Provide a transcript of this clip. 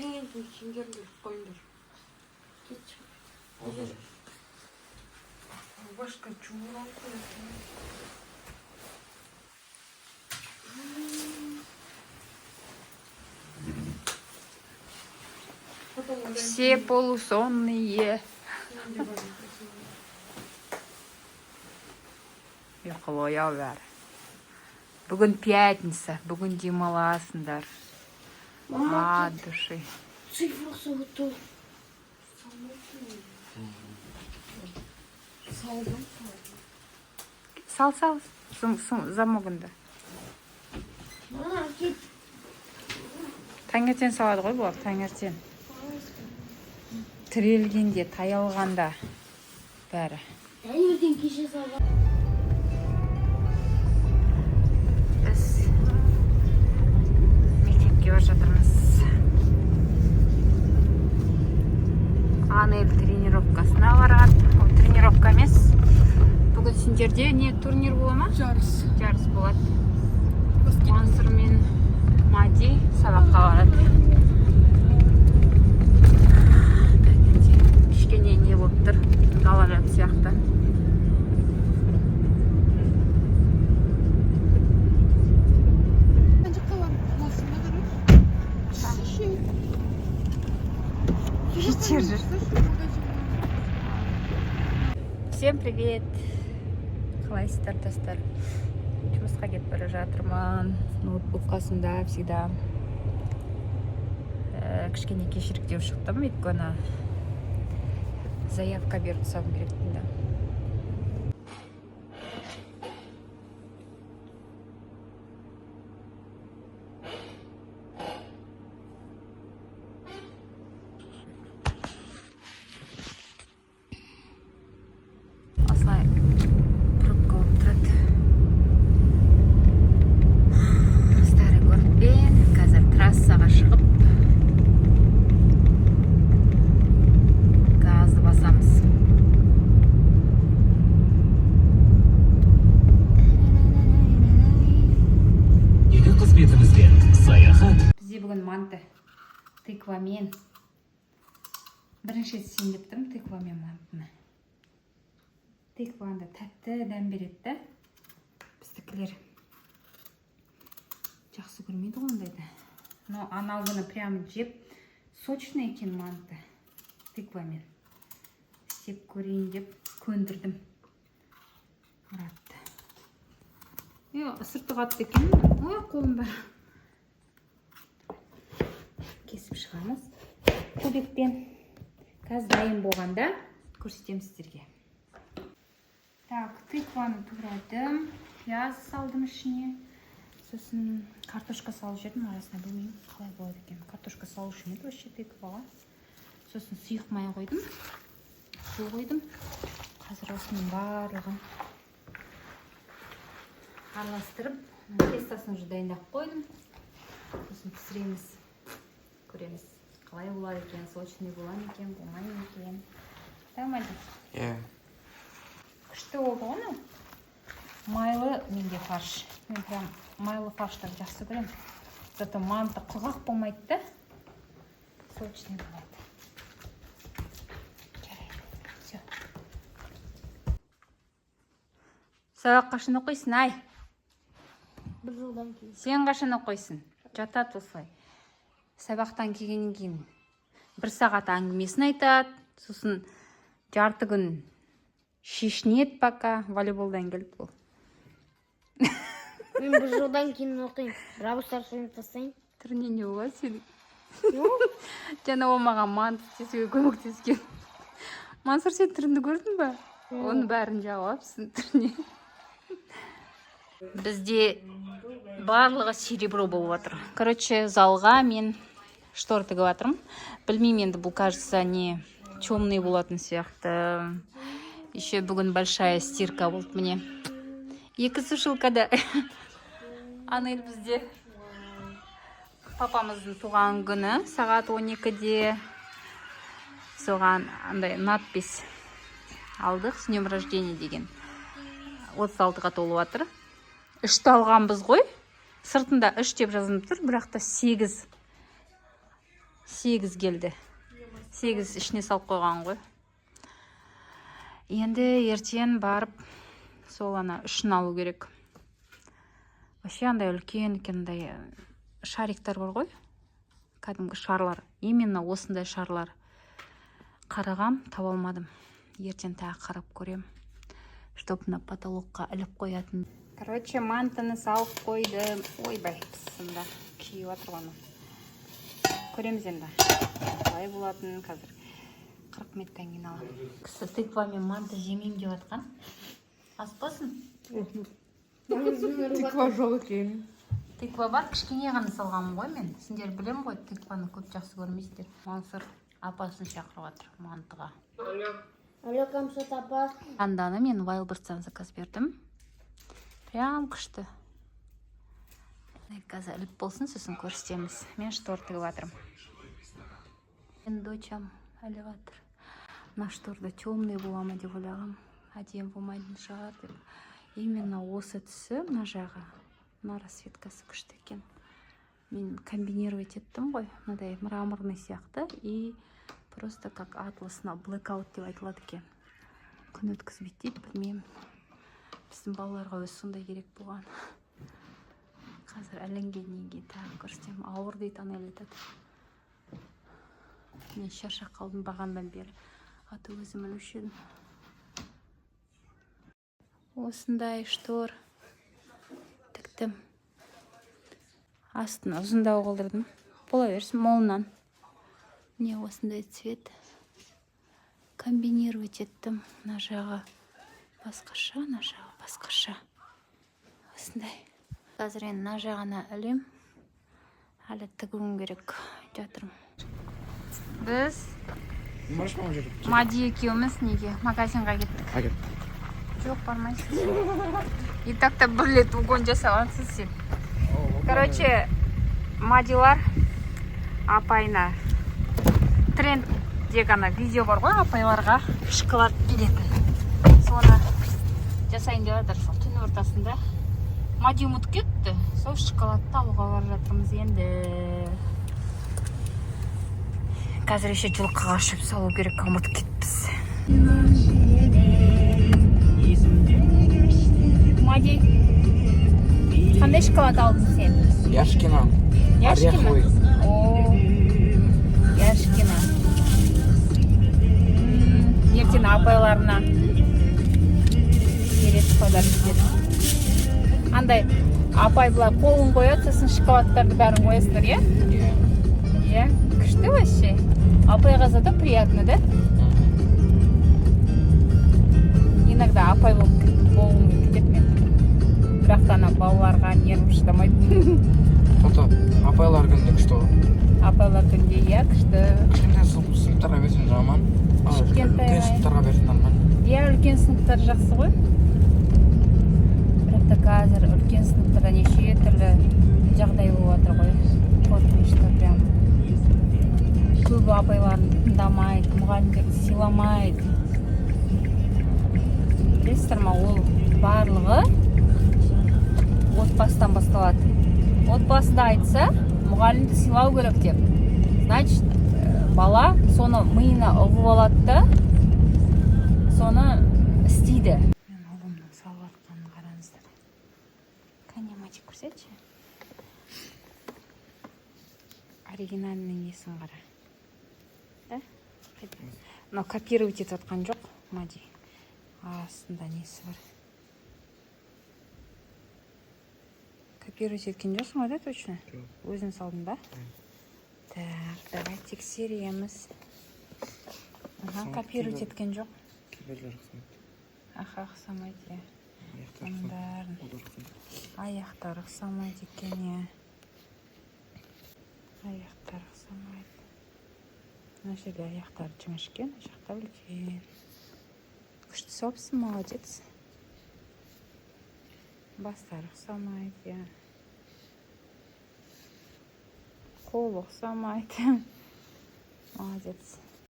келген соң сендерді қойыңдар. Кетші. Башка чуыран қоясың. Все полусонные. Ұйқылоя бәрі. Бүгін пятница, бүгін демаласыңдар. От души. Цифрасы ұтыл. Сал, замогында. Таңертең салады ғой бұл, таңертең. Тірелгенде, таялғанда бәрі. Таңертең кеше салады. Біз мектепке бара жатырмыз. Анель тренировкасына барады. Ол тренировка емес. Бүгін сендерде не турнир бола ма? Жарыс болады. Мансұр мен Мади сабаққа барады. Кішкене не болып тұр, гололед сияқты. Всем привет! Қалайсыздар достар? Жұмысқа кетіп бара жатырмын. Ноутбук қасымда всегда. Кішкене кешіріктеу шықтым, өйткені заявка беріп тастауым керек еді. Осылай пробка болып тұрады. Старый городпен қазір трассаға шығып газды басамыз. Бізде бүгін манты тыквамен. Бірінші сен деп тұрмын тыквамен мантыны. Тыкваны тәтті дәм береді. Біздікілер жақсы көрмейді ондайды. Но анау күні прям жеп сочный екен манты тыквамен. Сеп көрейін деп көндірдім. Мұратты. Сырты қатты екен. Қолым бар. Кесіп шығамыз. Көбекпен. Қазір дайын болғанда көрсетемін сіздерге. Так, тыкваны турадым. Пияз салдым ішіне. Сосын картошка салып жердім. Арасына білмеймін, қалай болады екен. Картошка салу үшін еді вообще тыкваға. Сосын сұйық май қойдым. Су қойдым. Қазір осының барлығын араластырып, тестасын уже дайындап қойдым. Сосын пісіреміз. Көреміз. Қалай болады екен, сочный болады екен, болмай екен. Тамады? Күшті болды оны. Майлы менде фарш. Мен прям майлы фарштар жақсы көрем. Зато манты құрғақ болмайды да. Сочный болады. Жарайды. Все. Сабақ қашан оқисың, ай? Бір жылдан кейін. Сен қашан оқисың? Жатады осылай. Сабақтан келгеннен кейін 1 сағат әңгімесін айтады. Сосын жарты күн шешінеді пока волейболдан келіп бұл. Мен бір жылдан кейін оқимын. Рабыстар сойын тастайын. Түріне не болады сенің? Жаңа ол маған манты істесуге көмектескен. Мансұр, сен түрінді көрдің бе? Оның бәрін жауапсың түріне. Бізде барлығы серебро болып отыр. Короче, залға мен штор тігіп жатырмын. Білмеймін енді, бұл кажется не темный болатын сияқты. Еще бүгін большая стирка болды міне. 2 сушилкада. Анель бізде папамыздың туған күні сағат 12-де соған андай надпись алдық, с днем рождения деген. 36-ға толып жатыр. 3-ті алғанбыз ғой. Сыртында 3 деп жазылып тұр, бірақ та 8 8 келді. 8 ішіне салып қойған ғой. Енді ертең барып сол ана үшін алу керек. Вообще андай үлкен екендай шариктар бар ғой. Кәдімгі шарлар. Именно осындай шарлар. Қарағам, таба алмадым. Ертең тағы қарап көрем. Чтоб на потолокқа іліп қоятын. Короче, мантаны салып қойдым. Ойбай, пысында күйіп жатыр оны. Көреміз енді. Қалай болатын қазір. 40 минуттан кейін аламын. Кісі тыквамен манты жемеймін деп жатқан. Ас болсын? Тыква жоқ екен. Тыква бар, кішкене ғана салғанмын ғой мен. Сендер білем ғой, тыкваны көп жақсы көрмейсіздер. Мансұр апасын шақырып жатыр мантыға. Алло, Камшат апа. Анданы мен Wildberries-тан заказ бердім. Прям күшті. Қазір іліп болсын, сосын көрсетеміз. Мен штор тігіп жатырмын. Мен дочам іліп жатыр. Мына шторды темный бола ма деп ойлағам. Әдемі болмайтын шығар деп. Именно осы түсі мына жағы. Мына расцветкасы күшті екен. Мен комбинировать еттім ғой. Мынадай мраморный сияқты и просто как атласна blackout деп айтылады екен. Күн өткізбейді дейді, білмеймін. Біздің балаларға өз сондай керек болған. Қазір әленгеннен кейін тағы көрсетем. Ауыр дейді, анел етеді. Мен шаршап қалдым бағандан бері. Аты өзім ілуші едім. Осындай штор тіктім. Астына ұзындау қылдырдым. Бола берсін молынан. Мне осындай цвет комбинировать еттім. Мына жағы басқаша, мына жағы басқаша. Осындай. Қазір енді мына жағына ілем. Әлі тігуім керек. Жатырмын. Біз Мади екеуміз неге магазинға кеттік. Жоқ, бармайсыз. И так-то бір рет угон жасағансыз сен. Короче, Мадилар апайына тренд дек ана видео бар ғой, апайларға шоколад беретін. Соны жасайын деп жатыр, сол түн ортасында. Мади ұмытып кетті. Сол шоколадты алуға барып жатырмыз енді. Қазір еще жылқыға шөп салу керек, ұмытып кетіппіз. Мади, қандай шоколад алдың сен? Яшкина. Яшкина? О, Яшкина. Ертең апайларына береді подарок береді. Андай апай былай қолын қояды, сосын шоколадтарды бәрін қоясыздар, иә? Иә, күшті вообще. Апайға зато приятно, да? Иногда апай болғым кетеді мен. Бірақ та балаларға нервім шыдамайды. Фото апайлар күнде күшті ғой. Апайлар күнде иә күшті. Кішкентай сыныптарға берсең жаман. Үлкен сыныптарға берсең нормально. Иә, үлкен сыныптар жақсы ғой. Бірақ та қазір үлкен сыныптарда неше түрлі жағдай болып жатыр ғой. Қорқынышты прям. Көбі апайларын тыңдамайды, мұғалімдерді сыйламайды. Білесіздер ма, ол барлығы отбасыдан басталады. Отбасыда айтса, мұғалімді сыйлау керек деп. Значит, бала соны миына ұғып алады да, соны істейді. Мен ұлымның салып атқанын қараңыздар. Канематик көрсетші. Оригинальный несін қара. Да? Но копировать етіп атқан жоқ, Мади. Астында несі бар. Копировать еткен жоқсың ғой, да, точно? Өзің салдың ба? Так, давай тексереміз. Копировать еткен жоқ. Аха, ұқсамайды. Аяқтар ұқсамайды екен. Аяқтар ұқсамайды. Мына жерде аяқтар жіңішкен, жақта үлкен. Күшті сопсың, молодец. Бастар ұқсамайды. Қол ұқсамайды. Молодец.